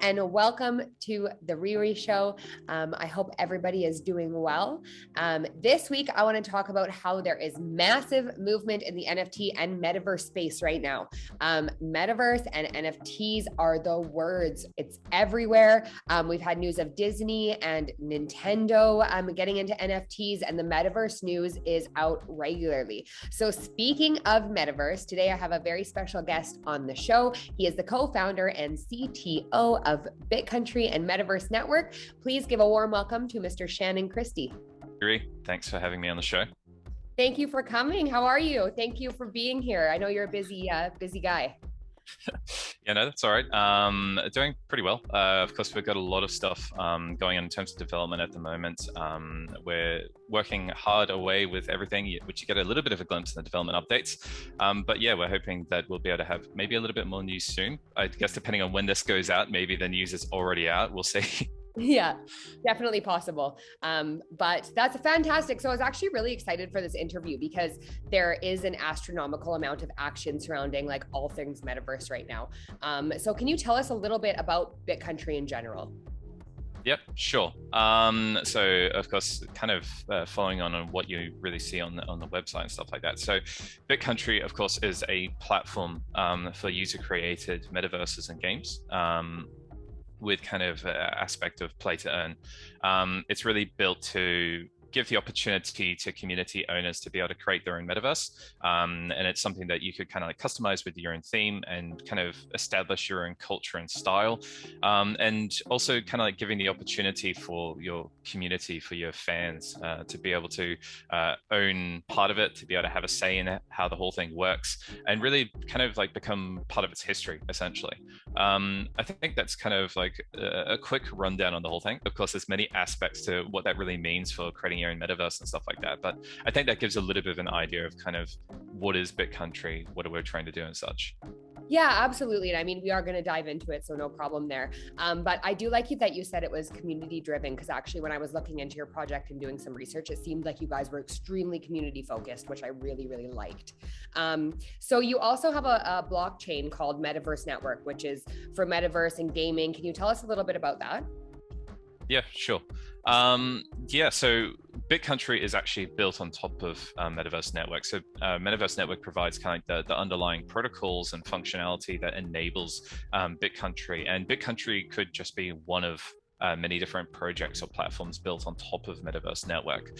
and welcome to the Riri Show. I hope everybody is doing well. This week, I want to talk about how there is massive movement in the NFT and Metaverse space right now. Metaverse and NFTs are the words. It's everywhere. We've had news of Disney and Nintendo getting into NFTs, and the Metaverse news is out regularly. So speaking of Metaverse, today I have a very special guest on the show. He is the co-founder and CTO of BITCOUNTRY and Metaverse Network. Please give a warm welcome to Mr. Shannon Christie. Thanks for having me on the show. Thank you for coming. How are you? Thank you for being here. I know you're a busy guy. Yeah, no, that's all right. Doing pretty well. Of course, we've got a lot of stuff going on in terms of development at the moment. We're working hard away with everything, which you get a little bit of a glimpse in the development updates. But yeah, we're hoping that we'll be able to have maybe a little bit more news soon. I guess depending on when this goes out, maybe the news is already out. We'll see. Yeah, definitely possible. But that's fantastic. So I was actually really excited for this interview because there is an astronomical amount of action surrounding like all things Metaverse right now. So can you tell us a little bit about BITCOUNTRY in general? Yep, sure. So of course, kind of following on what you really see on the website and stuff like that. So BITCOUNTRY, of course, is a platform for user-created metaverses and games. With kind of aspect of play to earn. It's really built to give the opportunity to community owners to be able to create their own metaverse. And it's something that you could kind of like customize with your own theme and kind of establish your own culture and style. And also kind of like giving the opportunity for your community, for your fans to be able to own part of it, to be able to have a say in how the whole thing works and really kind of like become part of its history, essentially. I think that's kind of like a quick rundown on the whole thing. Of course, there's many aspects to what that really means for creating your own metaverse and stuff like that. But I think that gives a little bit of an idea of kind of what is BITCOUNTRY, what are we trying to do and such. Yeah, absolutely. And I mean, we are going to dive into it, so no problem there. But I do like that you said it was community driven, because actually when I was looking into your project and doing some research, it seemed like you guys were extremely community focused, which I really, really liked. So you also have a blockchain called Metaverse Network, which is for metaverse and gaming. Can you tell us a little bit about that? Yeah, sure. So BITCOUNTRY is actually built on top of Metaverse Network. So Metaverse Network provides kind of like the underlying protocols and functionality that enables BITCOUNTRY. And BITCOUNTRY could just be one of many different projects or platforms built on top of Metaverse Network.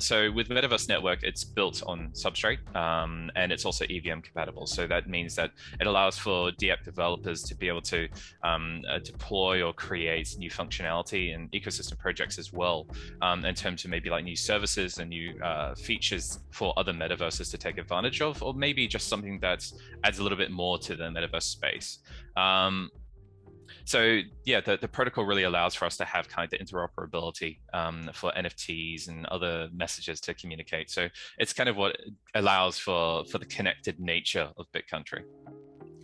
So with Metaverse Network, it's built on Substrate and it's also EVM compatible. So that means that it allows for DApp developers to be able to deploy or create new functionality and ecosystem projects as well in terms of maybe like new services and new features for other metaverses to take advantage of, or maybe just something that adds a little bit more to the metaverse space. So yeah, the protocol really allows for us to have kind of the interoperability for NFTs and other messages to communicate. So it's kind of what allows for the connected nature of BITCOUNTRY.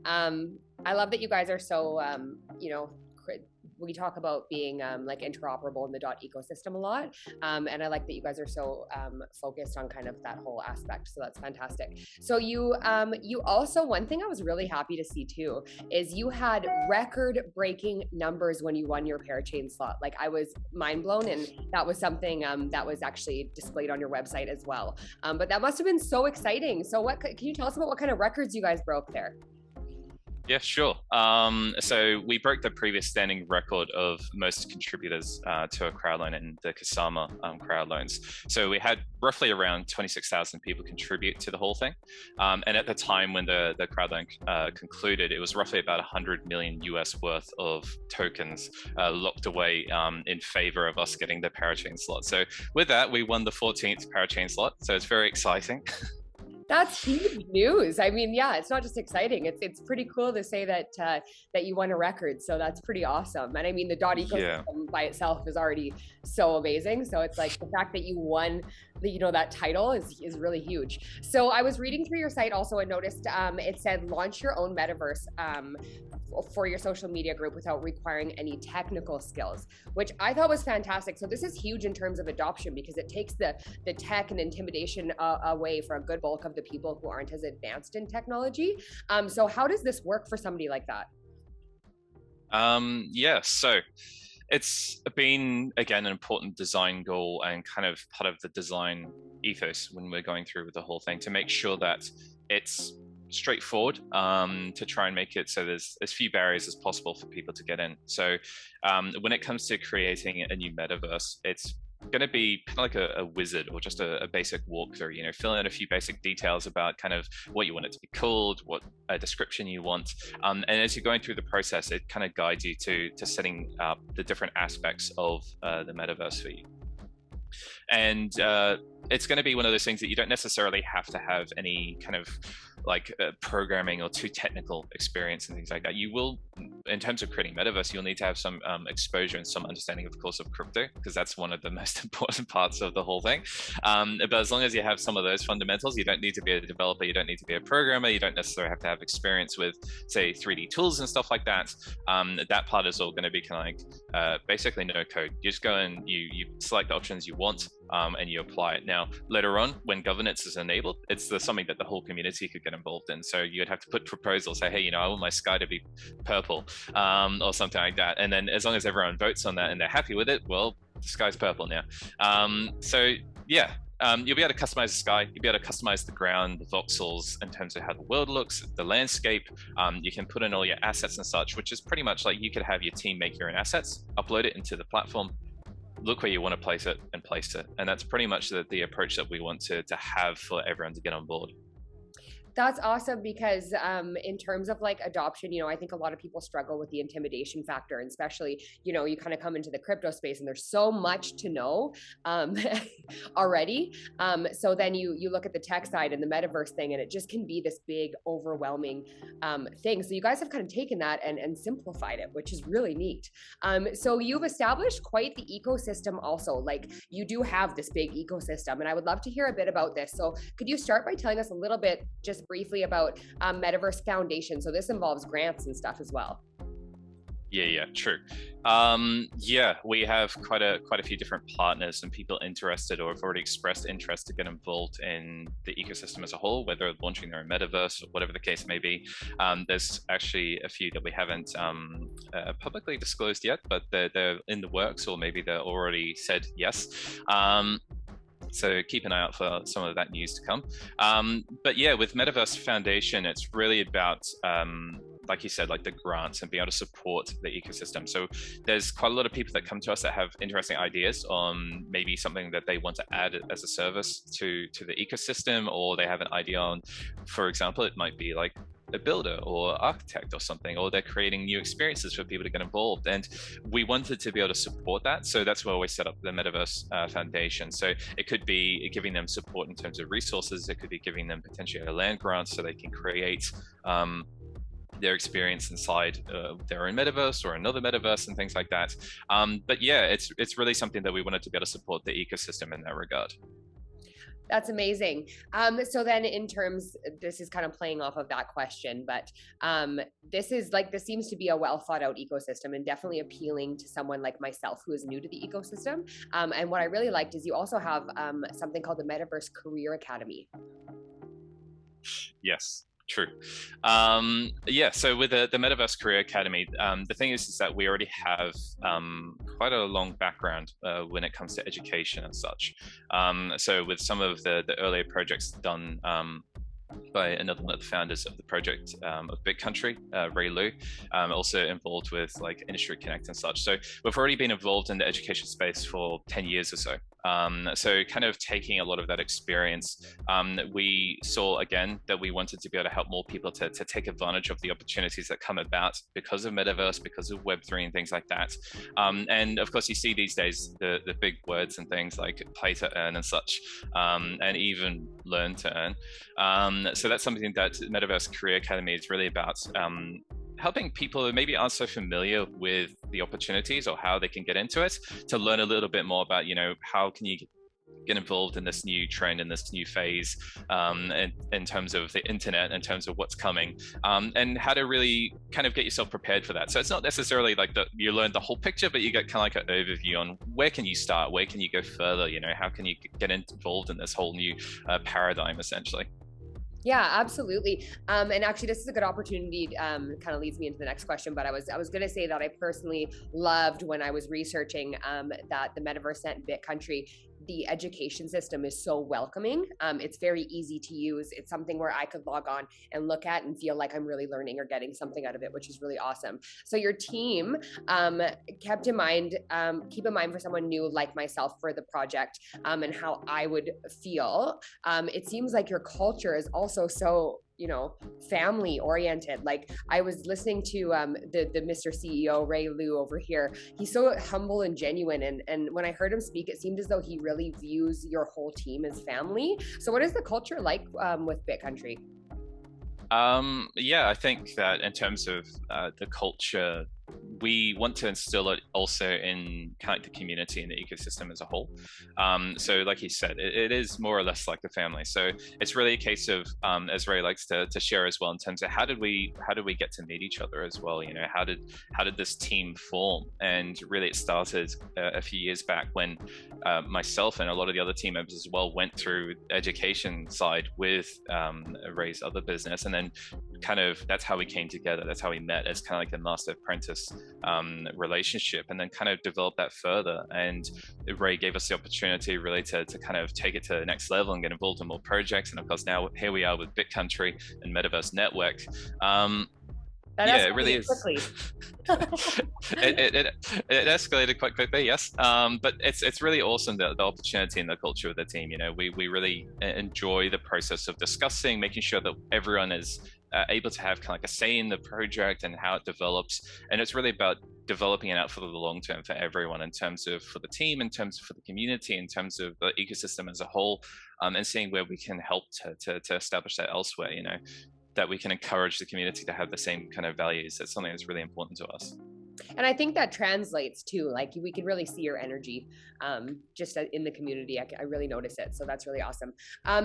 I love that you guys are so, we talk about being like interoperable in the Dodd ecosystem a lot. And I like that you guys are so focused on kind of that whole aspect. So that's fantastic. So you also, one thing I was really happy to see too, is you had record breaking numbers when you won your parachain slot. Like I was mind blown, and that was something that was actually displayed on your website as well. But that must've been so exciting. So can you tell us about what kind of records you guys broke there? Yeah, sure. So we broke the previous standing record of most contributors to a crowd loan in the Kasama crowd loans. So we had roughly around 26,000 people contribute to the whole thing. And at the time when the crowd loan concluded, it was roughly about 100 million US worth of tokens locked away in favor of us getting the parachain slot. So with that, we won the 14th parachain slot. So it's very exciting. That's huge news. I mean, yeah, it's not just exciting. It's pretty cool to say that that you won a record. So that's pretty awesome. And I mean, the Dodd ecosystem by itself is already so amazing. So it's like the fact that you won that title is really huge. So I was reading through your site also and noticed it said launch your own metaverse for your social media group without requiring any technical skills, which I thought was fantastic. So this is huge in terms of adoption because it takes the tech and intimidation away for a good bulk of the people who aren't as advanced in technology. So how does this work for somebody like that? Yeah, so it's been, again, an important design goal and kind of part of the design ethos when we're going through with the whole thing to make sure that it's straightforward, to try and make it so there's as few barriers as possible for people to get in. So when it comes to creating a new metaverse, it's going to be kind of like a wizard or just a basic walkthrough, fill in a few basic details about kind of what you want it to be called, what description you want. And as you're going through the process, it kind of guides you to setting up the different aspects of the metaverse for you. And it's going to be one of those things that you don't necessarily have to have any kind of like programming or too technical experience and things like that. You will, in terms of creating metaverse, you'll need to have some exposure and some understanding, of course, of crypto, because that's one of the most important parts of the whole thing. But as long as you have some of those fundamentals, you don't need to be a developer, you don't need to be a programmer, you don't necessarily have to have experience with, say, 3D tools and stuff like that. That part is all going to be kind of like basically no code. You just go and you select the options you want, and you apply it. Now, later on, when governance is enabled, it's something that the whole community could get involved in. So you'd have to put proposals, say, hey, I want my sky to be purple, or something like that. And then as long as everyone votes on that and they're happy with it, well, the sky's purple now. So yeah, you'll be able to customize the sky, you'll be able to customize the ground, the voxels in terms of how the world looks, the landscape. You can put in all your assets and such, which is pretty much like you could have your team make your own assets, upload it into the platform, look where you want to place it and place it. And that's pretty much the approach that we want to have for everyone to get on board. That's awesome because in terms of like adoption, I think a lot of people struggle with the intimidation factor, and especially, you kind of come into the crypto space and there's so much to know already. So then you look at the tech side and the metaverse thing, and it just can be this big, overwhelming thing. So you guys have kind of taken that and simplified it, which is really neat. So you've established quite the ecosystem also. Like you do have this big ecosystem, and I would love to hear a bit about this. So could you start by telling us a little bit, just briefly, about Metaverse Foundation? So this involves grants and stuff as well. Yeah, true. Yeah, we have quite a few different partners and people interested or have already expressed interest to get involved in the ecosystem as a whole, whether launching their own metaverse or whatever the case may be. There's actually a few that we haven't publicly disclosed yet, but they're in the works, or maybe they're already said yes. So keep an eye out for some of that news to come. But yeah, with Metaverse Foundation, it's really about, like you said, like the grants and being able to support the ecosystem. So there's quite a lot of people that come to us that have interesting ideas on maybe something that they want to add as a service to the ecosystem, or they have an idea on, for example, it might be like a builder or architect or something, or they're creating new experiences for people to get involved. And we wanted to be able to support that. So that's why we set up the Metaverse Foundation. So it could be giving them support in terms of resources. It could be giving them potentially a land grant so they can create their experience inside their own metaverse or another metaverse and things like that. But yeah, it's really something that we wanted to be able to support the ecosystem in that regard. That's amazing. So then in terms, this is kind of playing off of that question, but this seems to be a well thought out ecosystem and definitely appealing to someone like myself who is new to the ecosystem. And what I really liked is you also have something called the Metaverse Career Academy. Yes. True. Yeah, so with the Metaverse Career Academy, the thing is that we already have quite a long background when it comes to education and such. So with some of the earlier projects done by another one of the founders of the project of BitCountry, Ray Liu, also involved with like Industry Connect and such. So we've already been involved in the education space for 10 years or so. So kind of taking a lot of that experience, we saw again that we wanted to be able to help more people to take advantage of the opportunities that come about because of Metaverse, because of Web3 and things like that. And of course, you see these days the big words and things like play to earn and such, and even learn to earn. So that's something that Metaverse Career Academy is really about. Helping people who maybe aren't so familiar with the opportunities or how they can get into it, to learn a little bit more about, how can you get involved in this new trend, in this new phase, in terms of the internet, in terms of what's coming, and how to really kind of get yourself prepared for that. So it's not necessarily like that you learn the whole picture, but you get kind of like an overview on where can you start, where can you go further, how can you get involved in this whole new paradigm, essentially. Yeah, absolutely. And actually, this is a good opportunity. Kind of leads me into the next question. But I was going to say that I personally loved when I was researching that the Metaverse and BitCountry, the education system is so welcoming. It's very easy to use. It's something where I could log on and look at and feel like I'm really learning or getting something out of it, which is really awesome. So your team kept in mind, keep in mind for someone new like myself for the project and how I would feel. It seems like your culture is also so, you know, family oriented. Like I was listening to the Mr. CEO Ray Liu over here. He's so humble and genuine, and when I heard him speak, it seemed as though he really views your whole team as family. So what is the culture like with BitCountry? Yeah, I think that in terms of the culture, we want to instill it also in kind of the community and the ecosystem as a whole. So like you said, it is more or less like a family. So it's really a case of, as Ray likes to share as well, in terms of how did we get to meet each other as well? You know, how did this team form? And really, it started a few years back when myself and a lot of the other team members as well went through education side with Ray's other business, and then kind of that's how we came together. That's how we met as kind of like a master apprentice relationship, and then kind of develop that further. And Ray gave us the opportunity really to kind of take it to the next level and get involved in more projects. And of course, now here we are with BitCountry and Metaverse Network. Yeah, it really is. it escalated quite quickly, yes. But it's really awesome, the opportunity and the culture of the team. You know, we really enjoy the process of discussing, making sure that everyone is able to have kind of like a say in the project and how it develops. And it's really about developing it out for the long term for everyone, in terms of for the team, in terms of for the community, in terms of the ecosystem as a whole, and seeing where we can help to establish that elsewhere. You know, that we can encourage the community to have the same kind of values. That's something that's really important to us. And I think that translates too. Like we can really see your energy just in the community. I really notice it. So that's really awesome.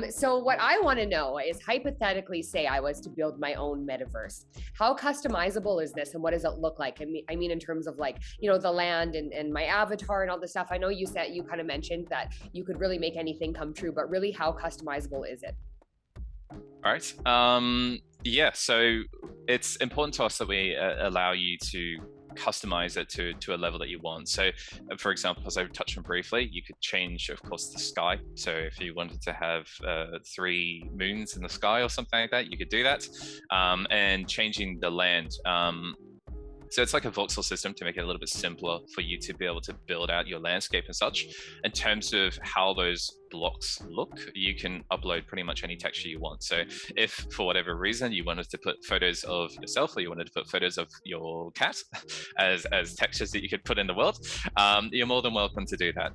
So what I want to know is, hypothetically, say I was to build my own metaverse. How customizable is this, and what does it look like? I mean, in terms of like, you know, the land and my avatar and all this stuff. I know you kind of mentioned that you could really make anything come true, but really, how customizable is it? All right. Yeah, so it's important to us that we allow you to customize it to a level that you want. So for example, as I touched on briefly, you could change, of course, the sky. So if you wanted to have 3 moons in the sky or something like that, you could do that. And changing the land. So it's like a voxel system to make it a little bit simpler for you to be able to build out your landscape and such. In terms of how those blocks look, you can upload pretty much any texture you want. So if for whatever reason you wanted to put photos of yourself, or you wanted to put photos of your cat as textures that you could put in the world, you're more than welcome to do that.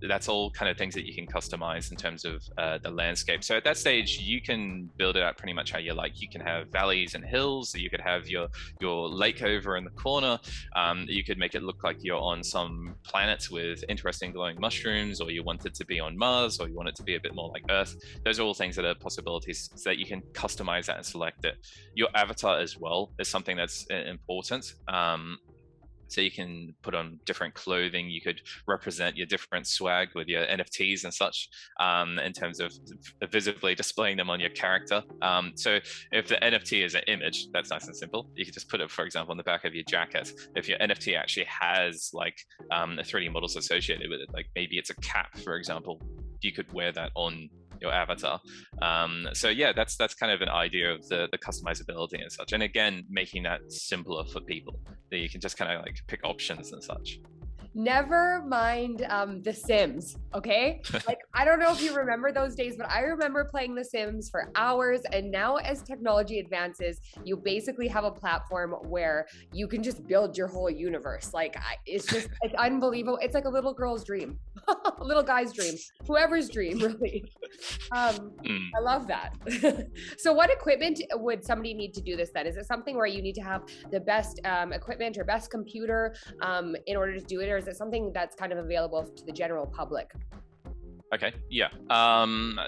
That's all kind of things that you can customize in terms of the landscape. So at that stage, you can build it out pretty much how you like. You can have valleys and hills. You could have your lake over in the corner. You could make it look like you're on some planet with interesting glowing mushrooms, or you want it to be on Mars, or you want it to be a bit more like Earth. Those are all things that are possibilities, so that you can customize that and select it. Your avatar as well is something that's important. So you can put on different clothing. You could represent your different swag with your NFTs and such, in terms of visibly displaying them on your character. So if the NFT is an image, that's nice and simple. You could just put it, for example, on the back of your jacket. If your NFT actually has like a 3D models associated with it, like maybe it's a cap, for example, you could wear that on your avatar. So yeah, that's kind of an idea of the customizability and such. And again, making that simpler for people, that you can just kind of like pick options and such. Never mind The Sims, okay? Like, I don't know if you remember those days, but I remember playing The Sims for hours. And now as technology advances, you basically have a platform where you can just build your whole universe. Like, it's unbelievable. It's like a little girl's dream, a little guy's dream, whoever's dream, really. I love that. So what equipment would somebody need to do this then? Is it something where you need to have the best equipment or best computer in order to do it? Or is it something that's kind of available to the general public? Okay, yeah.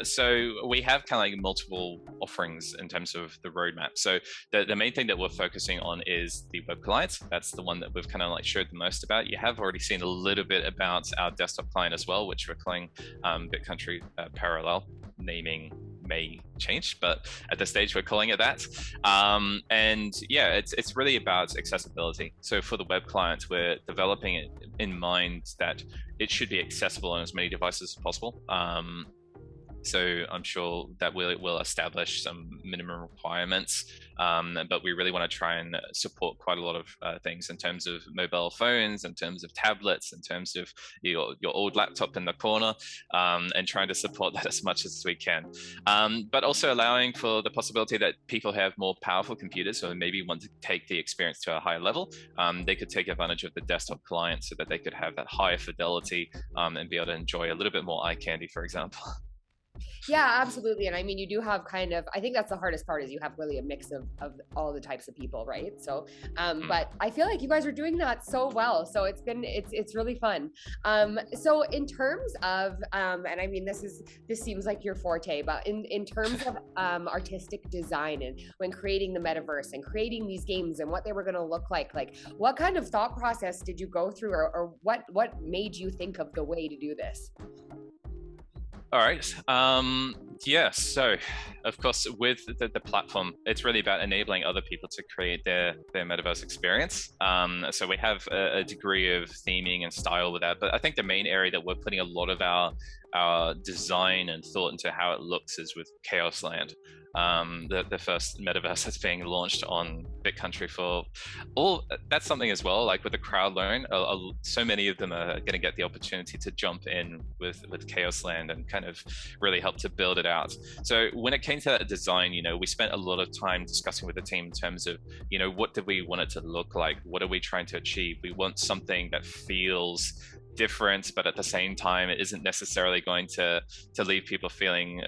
So we have kind of like multiple offerings in terms of the roadmap. So the main thing that we're focusing on is the web client. That's the one that we've kind of like showed the most about. You have already seen a little bit about our desktop client as well, which we're calling BitCountry Parallel, naming may change, but at this stage we're calling it that. And yeah, it's really about accessibility. So for the web clients, we're developing it in mind that it should be accessible on as many devices as possible. So I'm sure that we'll establish some minimum requirements, but we really want to try and support quite a lot of things in terms of mobile phones, in terms of tablets, in terms of your old laptop in the corner, and trying to support that as much as we can. But also allowing for the possibility that people have more powerful computers, or maybe want to take the experience to a higher level, they could take advantage of the desktop client so that they could have that higher fidelity and be able to enjoy a little bit more eye candy, for example. Yeah, absolutely. And I mean, you do have kind of, I think that's the hardest part, is you have really a mix of all the types of people, right? So, but I feel like you guys are doing that so well. So it's really fun. So in terms of, and I mean, this seems like your forte, but in terms of artistic design and when creating the metaverse and creating these games and what they were going to look like what kind of thought process did you go through, or what made you think of the way to do this? All right. Yeah. So, of course, with the platform, it's really about enabling other people to create their metaverse experience. So we have a degree of theming and style with that, but I think the main area that we're putting a lot of our design and thought into how it looks is with KAOSLAND. The first metaverse that's being launched on BitCountry for all. That's something as well, like with the crowd loan, so many of them are going to get the opportunity to jump in with KAOSLAND and kind of really help to build it out. So when it came to that design, we spent a lot of time discussing with the team in terms of, what do we want it to look like? What are we trying to achieve? We want something that feels different, but at the same time, it isn't necessarily going to leave people feeling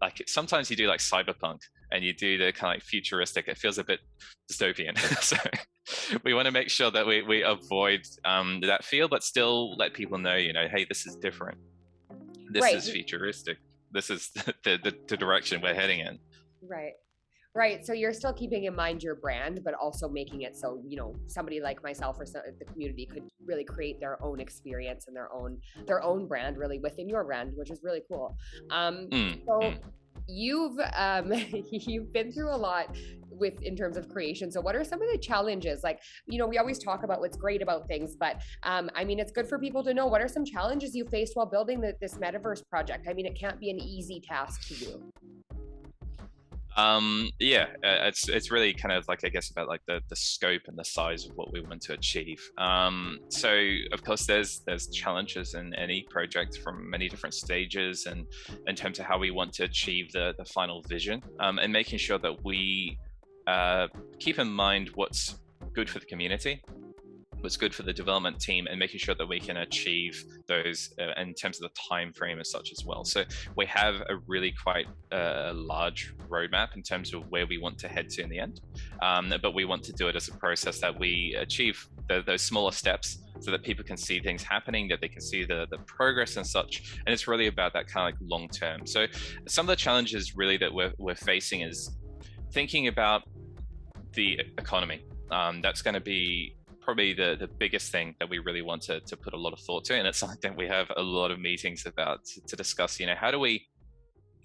like sometimes you do like cyberpunk and you do the kind of like futuristic, it feels a bit dystopian. So we want to make sure that we avoid that feel, but still let people know, hey, this is different. This is futuristic. This is the direction we're heading in. Right. So you're still keeping in mind your brand, but also making it so, somebody like myself or the community could really create their own experience and their own brand really within your brand, which is really cool. You've you've been through a lot in terms of creation. So what are some of the challenges? Like, we always talk about what's great about things, but I mean, it's good for people to know, what are some challenges you faced while building this Metaverse project? I mean, it can't be an easy task to do. It's really kind of like, I guess, about like the scope and the size of what we want to achieve. So of course there's challenges in any project from many different stages, and in terms of how we want to achieve the final vision, and making sure that we keep in mind what's good for the community, what's good for the development team, and making sure that we can achieve those in terms of the time frame as such as well. So we have a really quite large roadmap in terms of where we want to head to in the end, but we want to do it as a process that we achieve those smaller steps so that people can see things happening, that they can see the progress and such. And it's really about that kind of like long term. So some of the challenges really that we're facing is thinking about the economy. That's going to be probably the biggest thing that we really want to put a lot of thought to, and it's something we have a lot of meetings about to discuss. How do we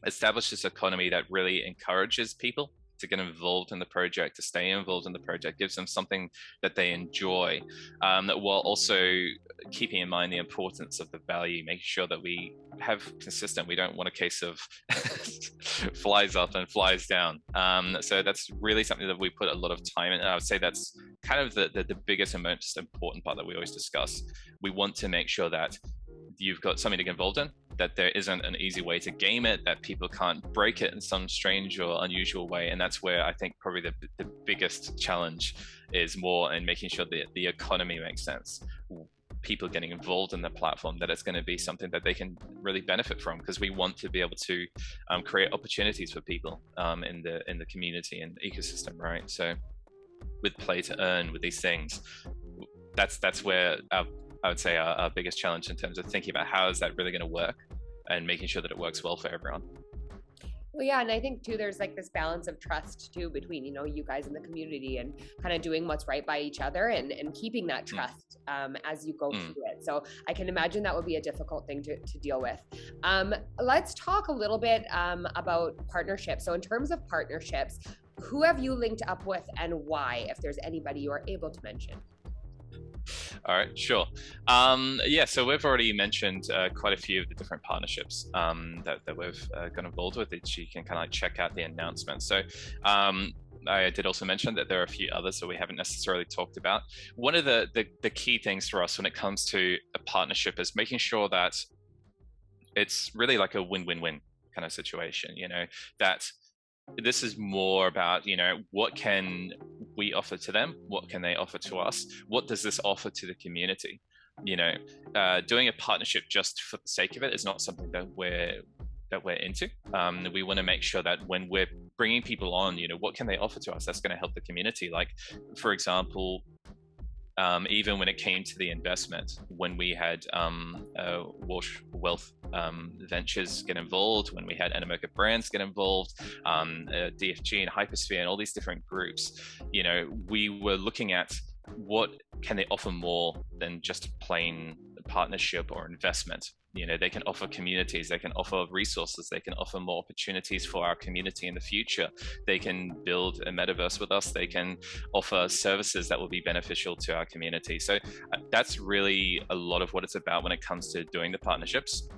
establish this economy that really encourages people to get involved in the project, to stay involved in the project, gives them something that they enjoy, while also keeping in mind the importance of the value, making sure that we have consistent. We don't want a case of flies up and flies down. So that's really something that we put a lot of time in. And I would say that's kind of the biggest and most important part that we always discuss. We want to make sure that you've got something to get involved in, that there isn't an easy way to game it, that people can't break it in some strange or unusual way. And that's where I think probably the biggest challenge is more in making sure that the economy makes sense. People getting involved in the platform, that it's going to be something that they can really benefit from, because we want to be able to create opportunities for people in the community and ecosystem, right? So with play to earn, with these things, that's where I would say our biggest challenge in terms of thinking about how is that really going to work and making sure that it works well for everyone. Well, yeah, and I think too, there's like this balance of trust too between, you know, you guys in the community and kind of doing what's right by each other and keeping that trust as you go through it. So I can imagine that would be a difficult thing to deal with. Let's talk a little bit about partnerships. So in terms of partnerships, who have you linked up with and why, if there's anybody you are able to mention? All right, sure. Yeah, so we've already mentioned quite a few of the different partnerships that we've got involved with, which you can kind of like check out the announcement. So I did also mention that there are a few others that we haven't necessarily talked about. One of the key things for us when it comes to a partnership is making sure that it's really like a win-win-win kind of situation, you know, that this is more about, you know, what can we offer to them? What can they offer to us? What does this offer to the community? You know, doing a partnership just for the sake of it is not something that we're into. We want to make sure that when we're bringing people on, you know, what can they offer to us that's going to help the community? Like, for example, even when it came to the investment, when we had Walsh Wealth Ventures get involved, when we had Animoca Brands get involved, DFG and Hypersphere and all these different groups, you know, we were looking at what can they offer more than just plain partnership or investment. You know, they can offer communities, they can offer resources, they can offer more opportunities for our community in the future. They can build a metaverse with us, they can offer services that will be beneficial to our community. So that's really a lot of what it's about when it comes to doing the partnerships.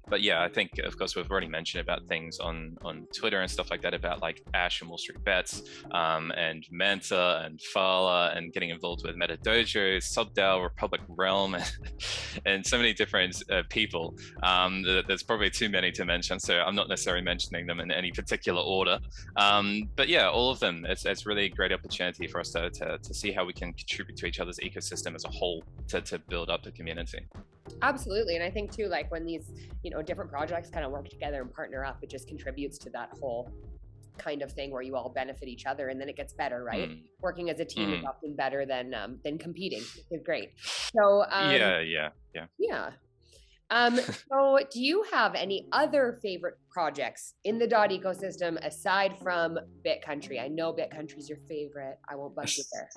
But yeah, I think, of course, we've already mentioned about things on Twitter and stuff like that, about like Ash and Wall Street Bets, and Manta and Fala, and getting involved with Meta Dojo, Subdao, Republic Realm, and so many different people. There's probably too many to mention, so I'm not necessarily mentioning them in any particular order. But yeah, all of them, it's really a great opportunity for us to see how we can contribute to each other's ecosystem as a whole to build up the community. Absolutely. And I think too, like when these, you know, different projects kind of work together and partner up, it just contributes to that whole kind of thing where you all benefit each other and then it gets better, right? Working as a team is often better than competing, which is great. So yeah. So do you have any other favorite projects in the Dodd ecosystem aside from BitCountry? I know BitCountry is your favorite. I won't bust you there.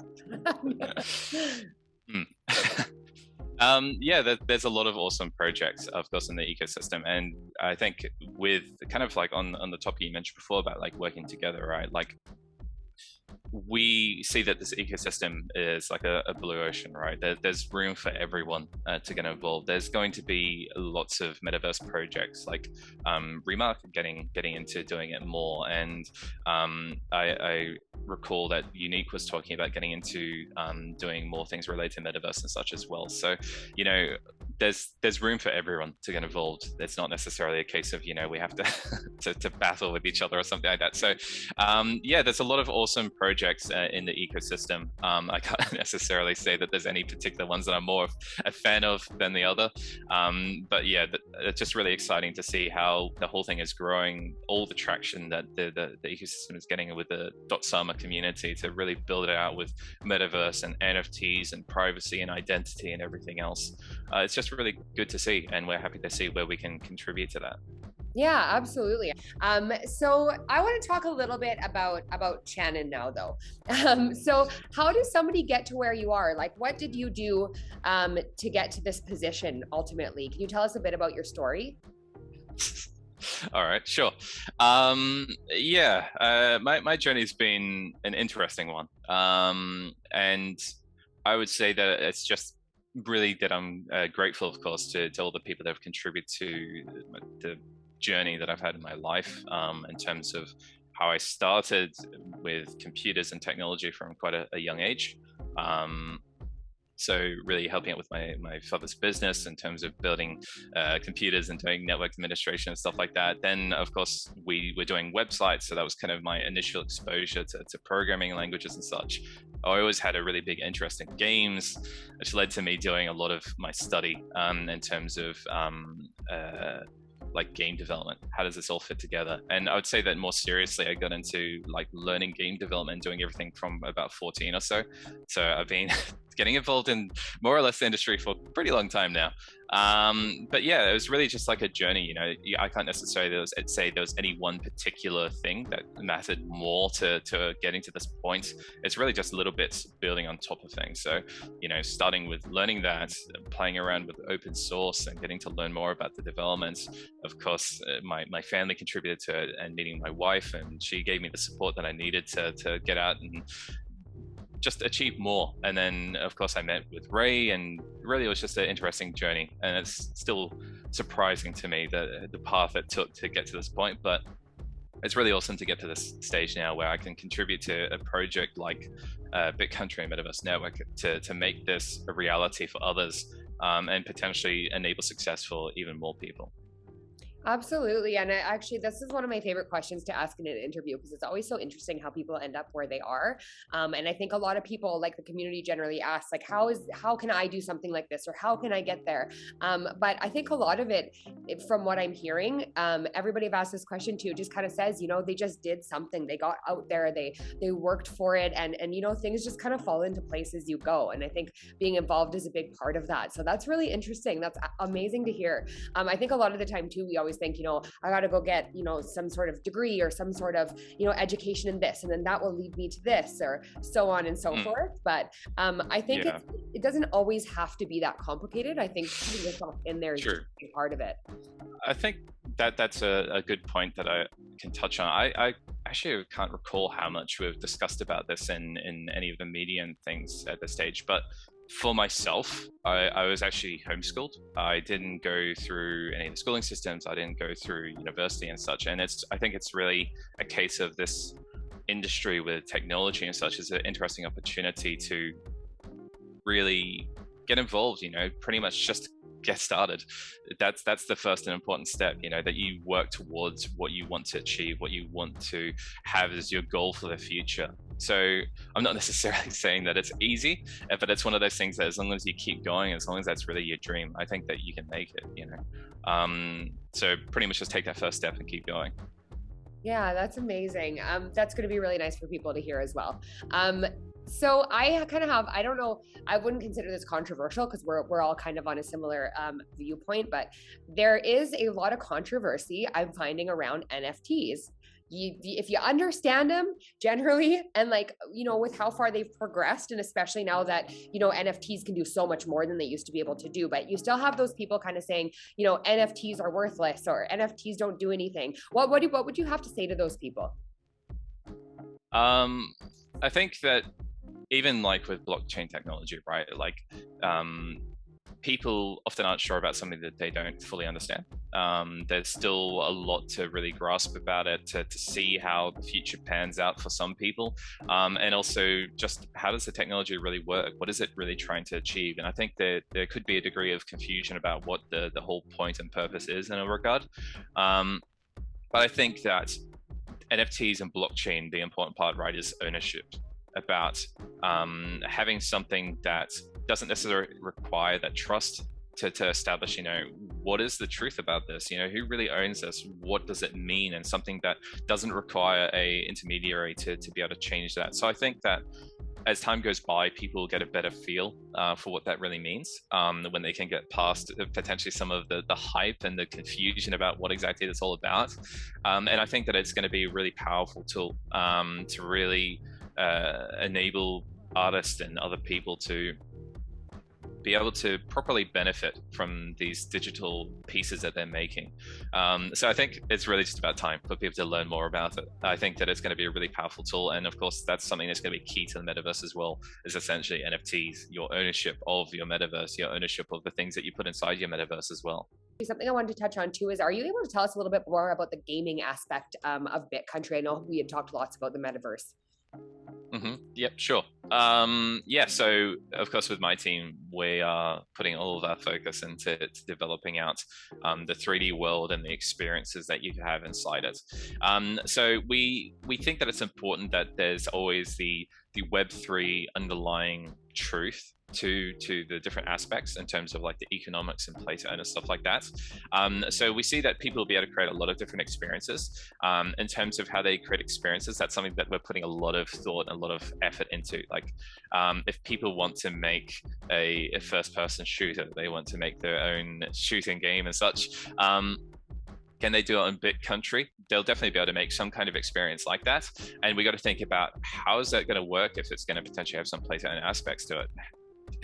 Yeah, there's a lot of awesome projects, of course, in the ecosystem. And I think with kind of like on the topic you mentioned before about like working together, right? Like we see that this ecosystem is like a blue ocean, right? There's room for everyone to get involved. There's going to be lots of metaverse projects, like Remark getting into doing it more. And I recall that Unique was talking about getting into doing more things related to metaverse and such as well. So, you know, there's room for everyone to get involved. It's not necessarily a case of, you know, we have to battle with each other or something like that. So yeah, there's a lot of awesome projects in the ecosystem. I can't necessarily say that there's any particular ones that I'm more a fan of than the other. But yeah, it's just really exciting to see how the whole thing is growing, all the traction that the ecosystem is getting with the .sama community to really build it out with metaverse and NFTs and privacy and identity and everything else. It's just really good to see, and we're happy to see where we can contribute to that. Yeah, absolutely. So I want to talk a little bit about Shannon now, though. So how does somebody get to where you are? Like, what did you do to get to this position ultimately? Can you tell us a bit about your story? All right, sure. Yeah, my journey's been an interesting one, and I would say that it's just really that I'm grateful, of course, to all the people that have contributed to the journey that I've had in my life, in terms of how I started with computers and technology from quite a young age. So really helping out with my father's business in terms of building computers and doing network administration and stuff like that. Then, of course, we were doing websites. So that was kind of my initial exposure to programming languages and such. I always had a really big interest in games, which led to me doing a lot of my study in terms of like game development. How does this all fit together? And I would say that more seriously, I got into like learning game development, doing everything from about 14 or so. So I've been getting involved in more or less the industry for a pretty long time now. But yeah, it was really just like a journey. You know, I can't necessarily say there was any one particular thing that mattered more to getting to this point. It's really just little bits building on top of things. So, you know, starting with learning that, playing around with open source and getting to learn more about the developments. Of course, my family contributed to it, and meeting my wife, and she gave me the support that I needed to get out and just achieve more. And then of course I met with Ray, and really it was just an interesting journey, and it's still surprising to me the path it took to get to this point. But it's really awesome to get to this stage now where I can contribute to a project like BitCountry and Metaverse Network to make this a reality for others, and potentially enable success for even more people. Absolutely. And actually, this is one of my favorite questions to ask in an interview, because it's always so interesting how people end up where they are. And I think a lot of people, like the community, generally asks, like, how can I do something like this, or how can I get there? But I think a lot of it, from what I'm hearing, everybody I've asked this question to just kind of says, you know, they just did something. They got out there, they worked for it, and you know, things just kind of fall into place as you go. And I think being involved is a big part of that. So that's really interesting. That's amazing to hear. I think a lot of the time too, we always think, you know, I got to go get, you know, some sort of degree or some sort of, you know, education in this, and then that will lead me to this, or so on and so forth. But I think it doesn't always have to be that complicated. I think putting yourself in there is just a part of it. I think that's a good point that I can touch on. I actually can't recall how much we've discussed about this in any of the media and things at this stage, but for myself, I was actually homeschooled. I didn't go through any of the schooling systems. I didn't go through university and such. And I think it's really a case of this industry with technology and such is an interesting opportunity to really get involved, you know, pretty much just get started. That's the first and important step, you know, that you work towards what you want to achieve, what you want to have as your goal for the future. So I'm not necessarily saying that it's easy, but it's one of those things that as long as you keep going, as long as that's really your dream, I think that you can make it, you know. So pretty much just take that first step and keep going. Yeah, that's amazing. That's going to be really nice for people to hear as well. So I kind of have, I don't know, I wouldn't consider this controversial because we're all kind of on a similar viewpoint, but there is a lot of controversy I'm finding around NFTs. If you understand them generally, and like, you know, with how far they've progressed, and especially now that, you know, NFTs can do so much more than they used to be able to do, but you still have those people kind of saying, you know, NFTs are worthless, or NFTs don't do anything. What would you have to say to those people? I think that even like with blockchain technology, right? Like, people often aren't sure about something that they don't fully understand. There's still a lot to really grasp about it, to see how the future pans out for some people. And also just how does the technology really work? What is it really trying to achieve? And I think that there could be a degree of confusion about what the whole point and purpose is in a regard. But I think that NFTs and blockchain, the important part, right, is ownership. About having something that doesn't necessarily require that trust to establish, you know, what is the truth about this? You know, who really owns this? What does it mean? And something that doesn't require a intermediary to be able to change that. So I think that as time goes by, people get a better feel for what that really means when they can get past potentially some of the hype and the confusion about what exactly it's all about. And I think that it's going to be a really powerful tool to really enable artists and other people to be able to properly benefit from these digital pieces that they're making. So I think it's really just about time for people to learn more about it. I think that it's going to be a really powerful tool. And of course, that's something that's going to be key to the metaverse as well, is essentially NFTs, your ownership of your metaverse, your ownership of the things that you put inside your metaverse as well. Something I wanted to touch on too is, are you able to tell us a little bit more about the gaming aspect of BitCountry? I know we had talked lots about the metaverse. Yep, sure. Yeah, so of course with my team, we are putting all of our focus into developing out the 3D world and the experiences that you can have inside it. So we think that it's important that there's always the Web3 underlying truth to the different aspects in terms of like the economics and play to earn and stuff like that. So we see that people will be able to create a lot of different experiences. In terms of how they create experiences, that's something that we're putting a lot of thought and a lot of effort into. Like if people want to make a first-person shooter, they want to make their own shooting game and such, can they do it on BitCountry? They'll definitely be able to make some kind of experience like that. And we got to think about how is that going to work if it's going to potentially have some play to earn aspects to it.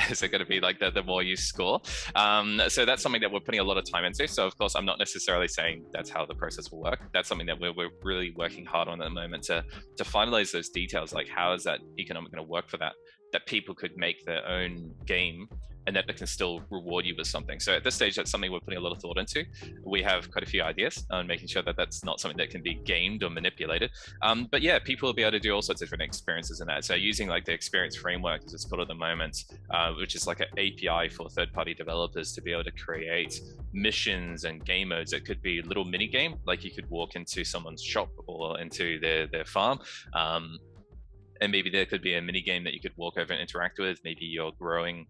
Is it going to be like the more you score? So that's something that we're putting a lot of time into. So of course, I'm not necessarily saying that's how the process will work. That's something that we're really working hard on at the moment to finalize those details. Like how is that economic going to work for that people could make their own game and that it can still reward you with something. So at this stage, that's something we're putting a lot of thought into. We have quite a few ideas on making sure that that's not something that can be gamed or manipulated. But yeah, people will be able to do all sorts of different experiences in that. So using like the experience framework, as it's called at the moment, which is like an API for third-party developers to be able to create missions and game modes. It could be a little mini game, like you could walk into someone's shop or into their farm. And maybe there could be a mini game that you could walk over and interact with. Maybe you're growing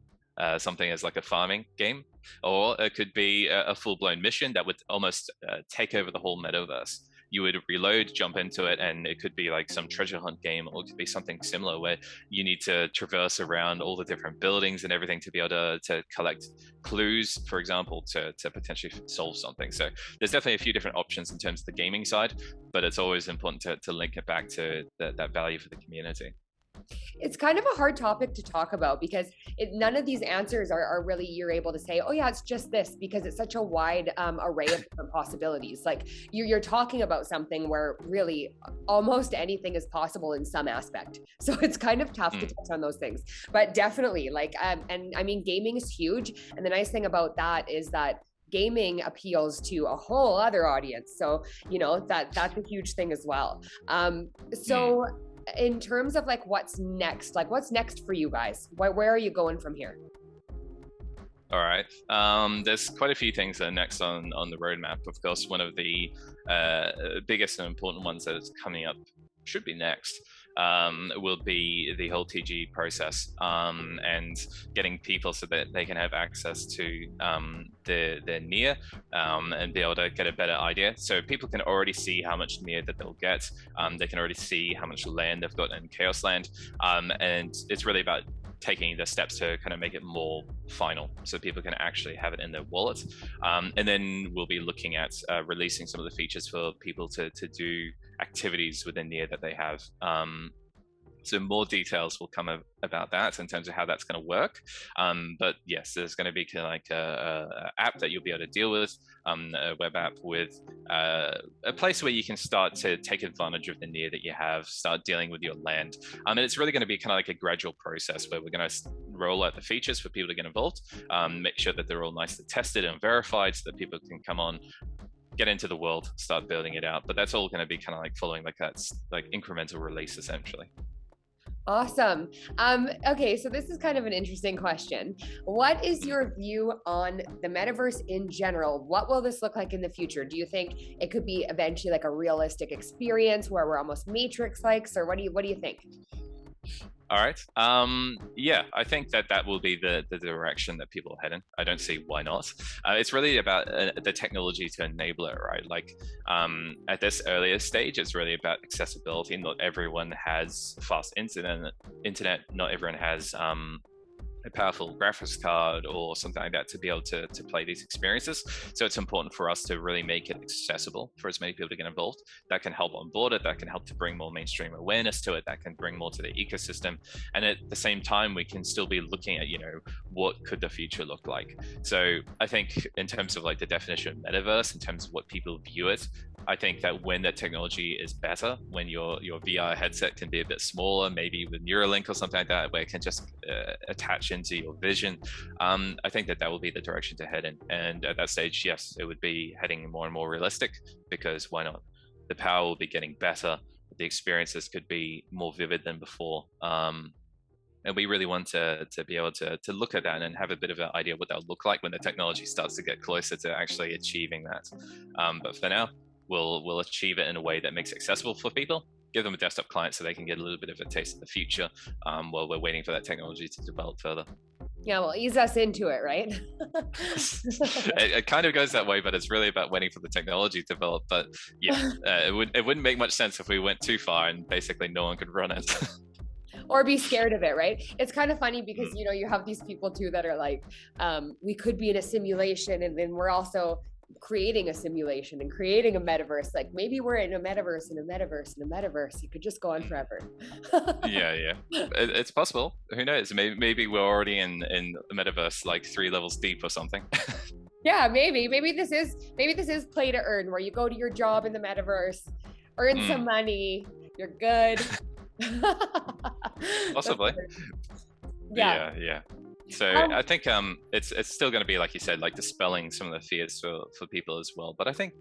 something as like a farming game, or it could be a full-blown mission that would almost take over the whole metaverse. You would reload, jump into it, and it could be like some treasure hunt game, or it could be something similar where you need to traverse around all the different buildings and everything to be able to collect clues, for example, to potentially solve something. So there's definitely a few different options in terms of the gaming side, but it's always important to link it back to that value for the community. It's kind of a hard topic to talk about because none of these answers are really, you're able to say, oh yeah, it's just this, because it's such a wide array of different possibilities. Like you're talking about something where really almost anything is possible in some aspect. So it's kind of tough to touch on those things, but definitely like, and I mean, gaming is huge. And the nice thing about that is that gaming appeals to a whole other audience. So, you know, that's a huge thing as well. So in terms of like what's next for you guys? Where are you going from here? All right. There's quite a few things that are next on the roadmap. Of course, one of the biggest and important ones that is coming up, should be next, will be the whole TG process, and getting people so that they can have access to their near, and be able to get a better idea. So people can already see how much near that they'll get. They can already see how much land they've got in KAOSLAND, and it's really about taking the steps to kind of make it more final so people can actually have it in their wallet. And then we'll be looking at releasing some of the features for people to do activities within near that they have. So more details will come about that in terms of how that's going to work. But yes, there's going to be kind of like a app that you'll be able to deal with, a web app with a place where you can start to take advantage of the near that you have, start dealing with your land. And it's really going to be kind of like a gradual process where we're going to roll out the features for people to get involved, make sure that they're all nicely tested and verified so that people can come on, get into the world, start building it out. But that's all going to be kind of like following like that's like incremental release essentially. Awesome. Okay, so this is kind of an interesting question. What is your view on the metaverse in general? What will this look like in the future? Do you think it could be eventually like a realistic experience where we're almost Matrix-like, or what do you think? All right. Yeah, I think that will be the direction that people head in. I don't see why not. It's really about the technology to enable it, right? Like at this earlier stage, it's really about accessibility. Not everyone has fast internet. Not everyone has a powerful graphics card or something like that to be able to play these experiences. So it's important for us to really make it accessible for as many people to get involved. That can help onboard it, that can help to bring more mainstream awareness to it, that can bring more to the ecosystem. And at the same time, we can still be looking at, you know, what could the future look like? So I think in terms of like the definition of metaverse, in terms of what people view it, I think that when that technology is better, when your VR headset can be a bit smaller, maybe with Neuralink or something like that, where it can just attach into your vision, I think that will be the direction to head in. And at that stage, yes, it would be heading more and more realistic, because why not? The power will be getting better. The experiences could be more vivid than before. And we really want to be able to look at that and have a bit of an idea what that'll look like when the technology starts to get closer to actually achieving that. But for now, we'll achieve it in a way that makes it accessible for people, give them a desktop client so they can get a little bit of a taste of the future while we're waiting for that technology to develop further. Yeah, well, ease us into it, right? It kind of goes that way, but it's really about waiting for the technology to develop. But yeah, it wouldn't make much sense if we went too far and basically no one could run it. Or be scared of it, right? It's kind of funny because, you know, you have these people too that are like, we could be in a simulation, and then we're also creating a simulation and creating a metaverse. Like maybe we're in a metaverse and a metaverse and a metaverse. You could just go on forever. Yeah. It's possible. Who knows? Maybe we're already in the metaverse, like 3 levels deep or something. Yeah, maybe this is play to earn, where you go to your job in the metaverse, earn some money, you're good. Possibly. Yeah. So I think it's still going to be, like you said, like dispelling some of the fears for people as well. But I think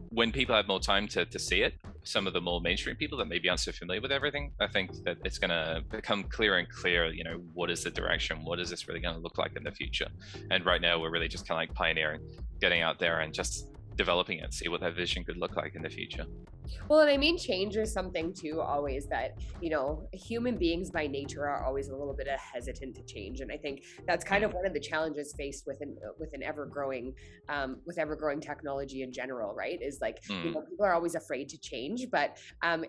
when people have more time to see it, some of the more mainstream people that maybe aren't so familiar with everything, I think that it's going to become clearer and clearer, you know, what is the direction? What is this really going to look like in the future? And right now we're really just kind of like pioneering, getting out there and just developing it, see what that vision could look like in the future. Well, and I mean, change is something too, always, that, you know, human beings by nature are always a little bit hesitant to change. And I think that's kind of one of the challenges faced with an ever growing technology in general, right? Is like, you know, people are always afraid to change, but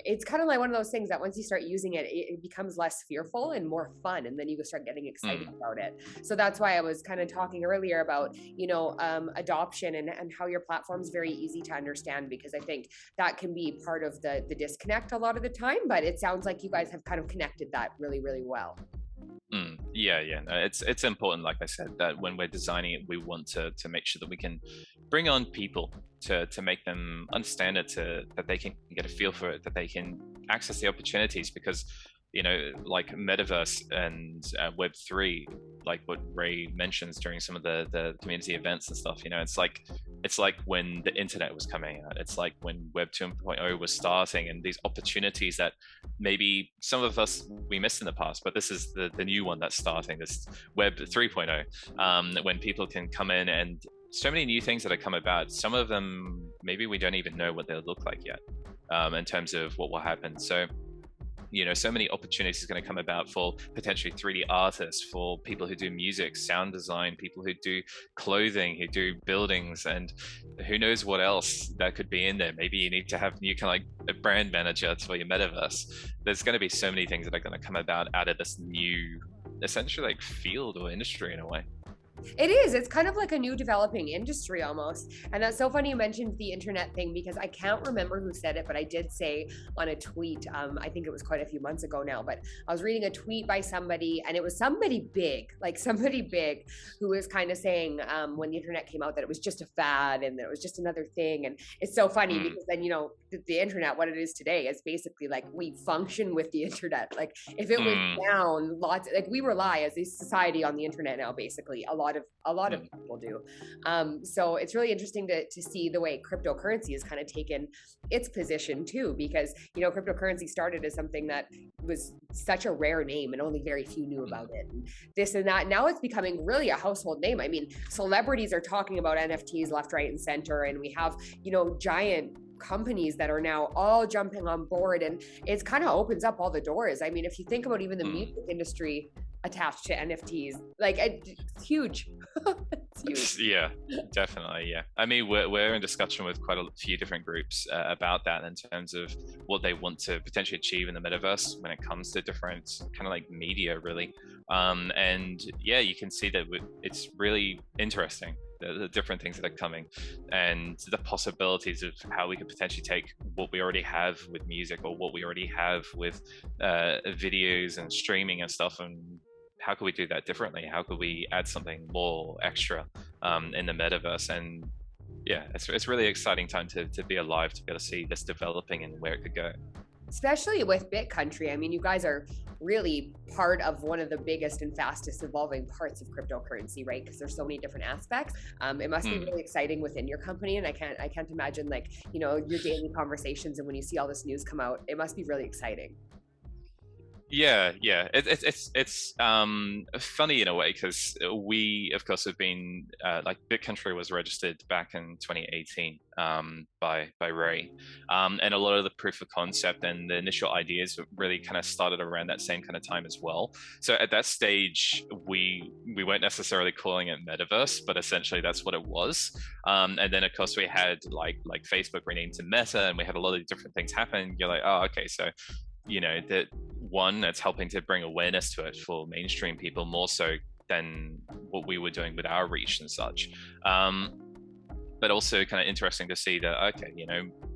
it's kind of like one of those things that once you start using it, it becomes less fearful and more fun. And then you start getting excited about it. So that's why I was kind of talking earlier about, you know, adoption and how your platform is very easy to understand, because I think that can be part of the disconnect a lot of the time, but it sounds like you guys have kind of connected that really, really well. Yeah. No, it's important, like I said, that when we're designing it, we want to make sure that we can bring on people to make them understand it, that they can get a feel for it, that they can access the opportunities, because, you know, like Metaverse and Web3, like what Ray mentions during some of the community events and stuff, you know, it's like when the internet was coming out, it's like when Web 2.0 was starting, and these opportunities that maybe some of us we missed in the past, but this is the new one that's starting, this Web 3.0, when people can come in, and so many new things that have come about. Some of them maybe we don't even know what they'll look like yet, in terms of what will happen. So, you know, so many opportunities are going to come about for potentially 3D artists, for people who do music, sound design, people who do clothing, who do buildings, and who knows what else that could be in there. Maybe you need to have new kind of like a brand manager for your metaverse. There's going to be so many things that are going to come about out of this new, essentially like field or industry in a way. It is. It's kind of like a new developing industry almost. And that's so funny you mentioned the internet thing, because I can't remember who said it, but I did say on a tweet, I think it was quite a few months ago now, but I was reading a tweet by somebody, and it was somebody big, who was kind of saying when the internet came out that it was just a fad and that it was just another thing. And it's so funny because then, you know, the internet, what it is today, is basically like we function with the internet. Like if it was down, like we rely as a society on the internet now, basically. A lot of people do. So it's really interesting to see the way cryptocurrency has kind of taken its position too, because, you know, cryptocurrency started as something that was such a rare name and only very few knew about it, and this and that. Now it's becoming really a household name. I mean, celebrities are talking about NFTs left, right, and center, and we have, you know, giant companies that are now all jumping on board, and it's kind of opens up all the doors. I mean, if you think about even the music industry attached to NFTs, like it's huge. It's huge. Yeah, definitely. Yeah, I mean, we're in discussion with quite a few different groups about that in terms of what they want to potentially achieve in the metaverse when it comes to different kind of like media, really. And yeah, you can see that it's really interesting, the different things that are coming, and the possibilities of how we could potentially take what we already have with music, or what we already have with videos and streaming and stuff, and how could we do that differently? How could we add something more extra in the metaverse? And yeah, it's really exciting time to be alive, to be able to see this developing and where it could go. Especially with BitCountry. I mean, you guys are really part of one of the biggest and fastest evolving parts of cryptocurrency, right? Because there's so many different aspects. It must be really exciting within your company, and I can't imagine, like, you know, your daily conversations, and when you see all this news come out, it must be really exciting. Yeah. It's funny in a way because we, of course, have been like BitCountry was registered back in 2018 by Ray, and a lot of the proof of concept and the initial ideas really kind of started around that same kind of time as well. So at that stage, we weren't necessarily calling it Metaverse, but essentially that's what it was. And then of course we had like Facebook renamed to Meta, and we had a lot of different things happen. You're like, oh, okay, so that one that's helping to bring awareness to it for mainstream people more so than what we were doing with our reach and such. But also kind of interesting to see that, okay,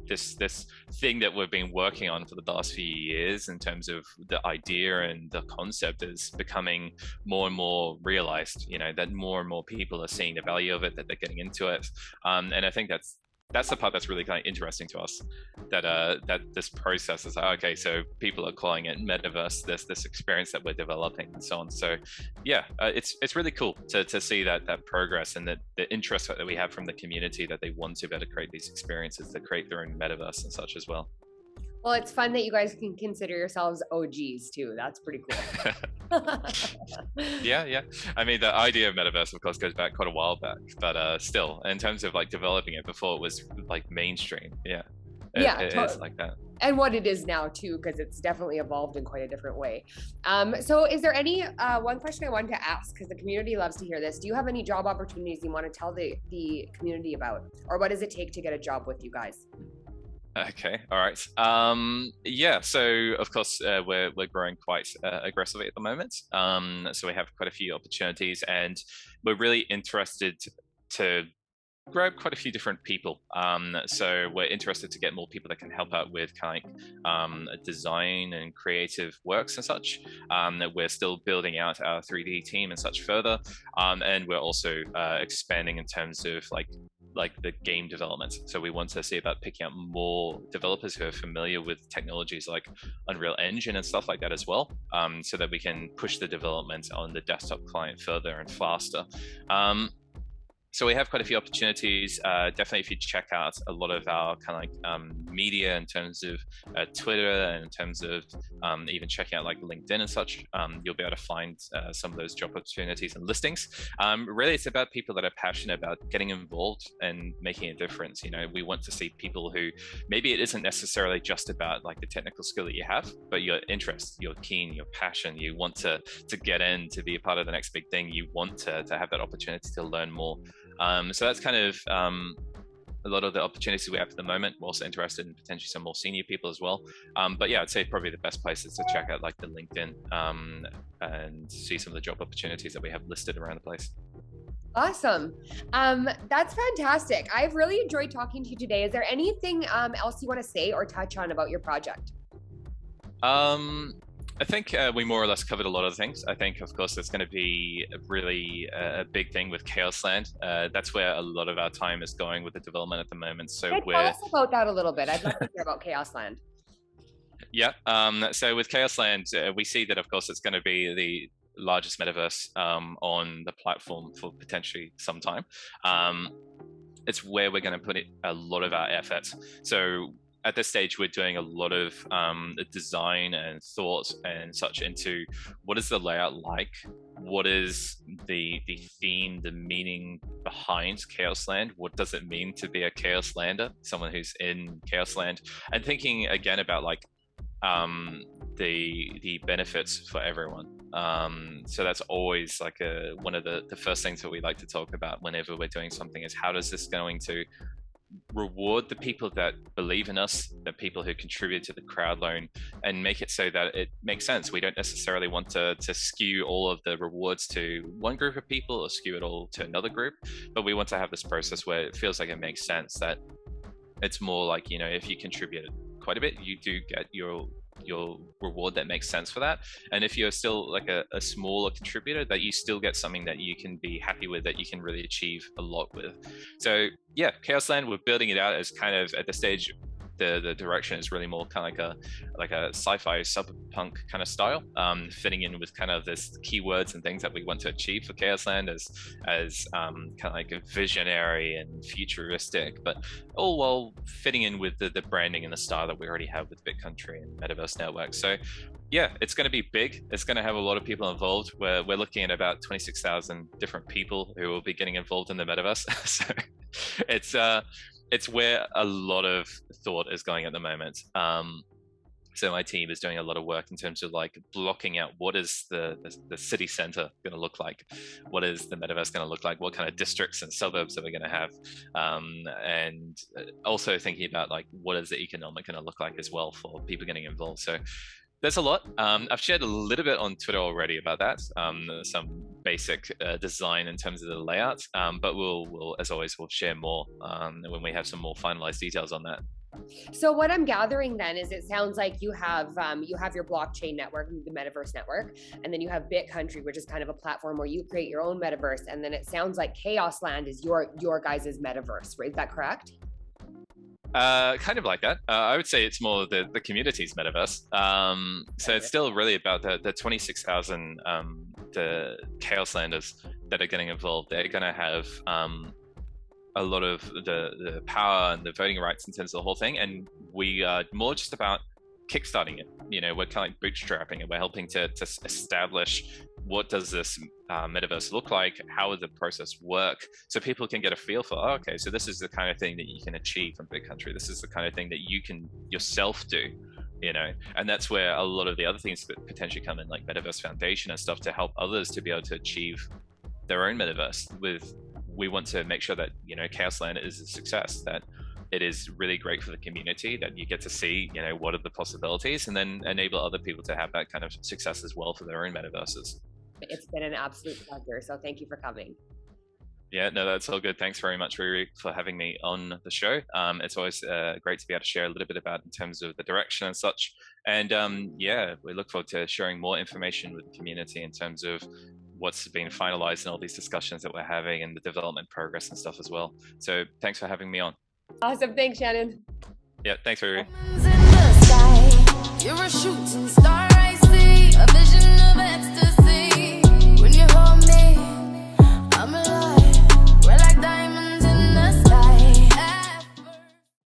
this thing that we've been working on for the last few years in terms of the idea and the concept is becoming more and more realized, that more and more people are seeing the value of it, that they're getting into it. And I think that's the part that's really kind of interesting to us, that this process is like, okay, so people are calling it Metaverse, this experience that we're developing and so on. So yeah, it's really cool to see that progress and the interest that we have from the community, that they want to better create these experiences, to create their own metaverse and such as well. Well, it's fun that you guys can consider yourselves OGs too. That's pretty cool. Yeah. I mean, the idea of Metaverse, of course, goes back quite a while back, but still, in terms of like developing it before it was like mainstream, it is like that. And what it is now too, because it's definitely evolved in quite a different way. So is there any, one question I wanted to ask, because the community loves to hear this. Do you have any job opportunities you want to tell the community about? Or what does it take to get a job with you guys? Okay, all right. Yeah, so of course we're growing quite aggressively at the moment. So we have quite a few opportunities, and we're really interested to grab quite a few different people. So we're interested to get more people that can help out with kind of design and creative works and such. We're still building out our 3D team and such further, and we're also expanding in terms of like the game development. So we want to see about picking up more developers who are familiar with technologies like Unreal Engine and stuff like that as well, so that we can push the development on the desktop client further and faster. So we have quite a few opportunities. Definitely, if you check out a lot of our kind of like media in terms of Twitter and in terms of even checking out like LinkedIn and such, you'll be able to find some of those job opportunities and listings. Really, it's about people that are passionate about getting involved and making a difference. We want to see people who maybe it isn't necessarily just about like the technical skill that you have, but your interest, your keen, your passion. You want to get in to be a part of the next big thing. You want to have that opportunity to learn more. So that's kind of a lot of the opportunities we have at the moment. We're also interested in potentially some more senior people as well. But yeah, I'd say probably the best place is to check out like the LinkedIn and see some of the job opportunities that we have listed around the place. Awesome. That's fantastic. I've really enjoyed talking to you today. Is there anything else you want to say or touch on about your project? I think we more or less covered a lot of things. I think, of course, it's going to be really a big thing with KAOSLAND. That's where a lot of our time is going with the development at the moment. So tell us about that a little bit. I'd love to hear about KAOSLAND. Yeah. So with KAOSLAND, we see that, of course, it's going to be the largest metaverse on the platform for potentially some time. It's where we're going to put a lot of our efforts. So at this stage, we're doing a lot of design and thought and such into what is the layout like, what is the theme, the meaning behind KAOSLAND, what does it mean to be a KAOSLANDer, someone who's in KAOSLAND, and thinking again about like the benefits for everyone. So that's always like one of the first things that we like to talk about whenever we're doing something is how does this going to reward the people that believe in us, the people who contribute to the crowd loan, and make it so that it makes sense. We don't necessarily want to skew all of the rewards to one group of people or skew it all to another group, but we want to have this process where it feels like it makes sense, that it's more like, if you contribute quite a bit, you do get your reward that makes sense for that. And if you're still like a smaller contributor, that you still get something that you can be happy with, that you can really achieve a lot with. So yeah, KAOSLAND, we're building it out as kind of at the stage, the direction is really more kind of like a sci-fi cyberpunk kind of style, fitting in with kind of this keywords and things that we want to achieve for KAOSLAND as kind of like a visionary and futuristic, but all while fitting in with the branding and the style that we already have with BitCountry and Metaverse Network. So Yeah, it's going to be big. It's going to have a lot of people involved. We're looking at about 26,000 different people who will be getting involved in the metaverse. So it's where a lot of thought is going at the moment. So my team is doing a lot of work in terms of like blocking out what is the city center going to look like, what is the metaverse going to look like, what kind of districts and suburbs are we going to have, and also thinking about like what is the economic going to look like as well for people getting involved. So there's a lot. I've shared a little bit on Twitter already about that, some basic design in terms of the layout, but we'll, as always, we'll share more when we have some more finalized details on that. So what I'm gathering then is it sounds like you have your blockchain network, the Metaverse network, and then you have BitCountry, which is kind of a platform where you create your own metaverse, and then it sounds like KAOSLAND is your guys' metaverse, right? Is that correct? Kind of like that. I would say it's more the community's metaverse. So it's still really about the 26,000 the KAOSLanders that are getting involved. They're going to have a lot of the power and the voting rights in terms of the whole thing, and we are more just about kickstarting it. You know, we're kind of like bootstrapping it. We're helping to establish what does this metaverse look like, how would the process work, so people can get a feel for, oh, okay, so this is the kind of thing that you can achieve from BitCountry. This is the kind of thing that you can yourself do, you know. And that's where a lot of the other things that potentially come in, like Metaverse Foundation and stuff, to help others to be able to achieve their own metaverse. We want to make sure that, you know, KAOSLAND is a success, that it is really great for the community, that you get to see, you know, what are the possibilities, and then enable other people to have that kind of success as well for their own metaverses. It's been an absolute pleasure. So thank you for coming. Yeah, no, that's all good. Thanks very much, Riri, for having me on the show. It's always great to be able to share a little bit about in terms of the direction and such. And yeah, we look forward to sharing more information with the community in terms of what's been finalized in all these discussions that we're having and the development progress and stuff as well. So thanks for having me on. Awesome. Thanks, Shannon. Yeah, thanks, Riri.